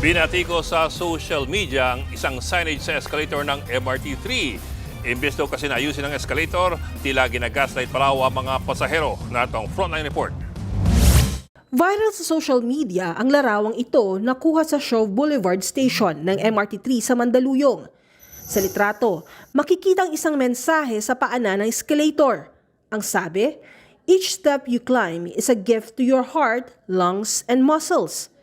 Binati ko sa social media ang isang signage sa escalator ng MRT-3. Imbes daw kasi naayusin ang escalator, tila ginagaslight pa raw ang mga pasahero. Narito ang Frontline Report. Viral sa social media ang larawang ito nakuha sa Shove Boulevard Station ng MRT-3 sa Mandaluyong. Sa litrato, makikita ang isang mensahe sa paanan ng escalator. Ang sabi, "Each step you climb is a gift to your heart, lungs, and muscles."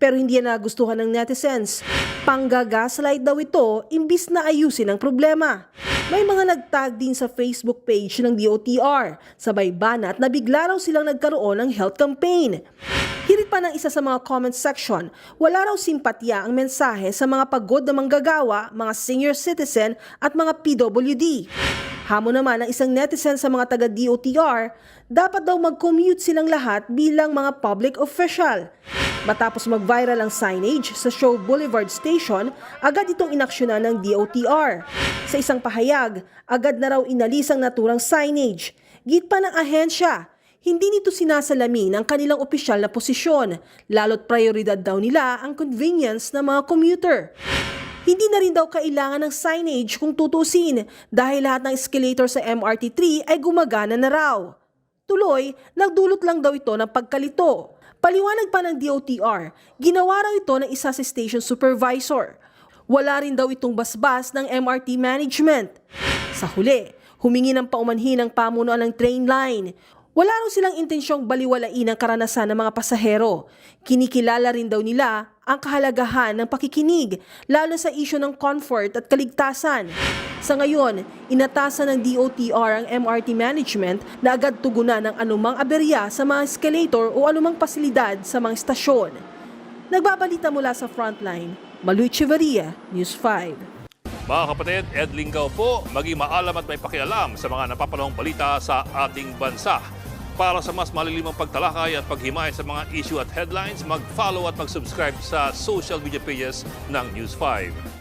Pero hindi yan nagustuhan ng netizens. Panggagaslight daw ito imbis na ayusin ang problema. May mga nagtag din sa Facebook page ng DOTR. Sabay banat na bigla raw silang nagkaroon ng health campaign. Hirit pa ng isa sa mga comment section, wala raw simpatya ang mensahe sa mga pagod na manggagawa, mga senior citizen at mga PWD. Hamon naman ng isang netizen sa mga taga-DOTR, dapat daw mag-commute silang lahat bilang mga public official. Matapos mag-viral ang signage sa Shove Boulevard Station, agad itong inaksyonan ng DOTR. Sa isang pahayag, agad na raw inalis ang naturang signage. Git pa ng ahensya, hindi nito sinasalamin ang kanilang opisyal na posisyon, lalo't prioridad daw nila ang convenience ng mga commuter. Hindi na rin daw kailangan ng signage kung tutusin dahil lahat ng escalator sa MRT-3 ay gumagana na raw. Tuloy, nagdulot lang daw ito ng pagkalito. Paliwanag pa ng DOTR, ginawa raw ito ng isa sa station supervisor. Wala rin daw itong basbas ng MRT management. Sa huli, humingi ng paumanhin ng pamunuan ng train line. Wala raw silang intensyong baliwalain ang karanasan ng mga pasahero. Kinikilala rin daw nila ang kahalagahan ng pakikinig, lalo sa isyu ng comfort at kaligtasan. Sa ngayon, inatasan ng DOTR ang MRT management na agad tugunan ng anumang aberya sa mga escalator o anumang pasilidad sa mga estasyon. Nagbabalita mula sa Frontline, Maluy Echeverria, News 5. Mga kapatid, Ed Lingaw po, maging maalam at may pakialam sa mga napapanahong balita sa ating bansa. Para sa mas malilimang pagtalakay at paghimay sa mga issue at headlines, mag-follow at mag-subscribe sa social media pages ng News 5.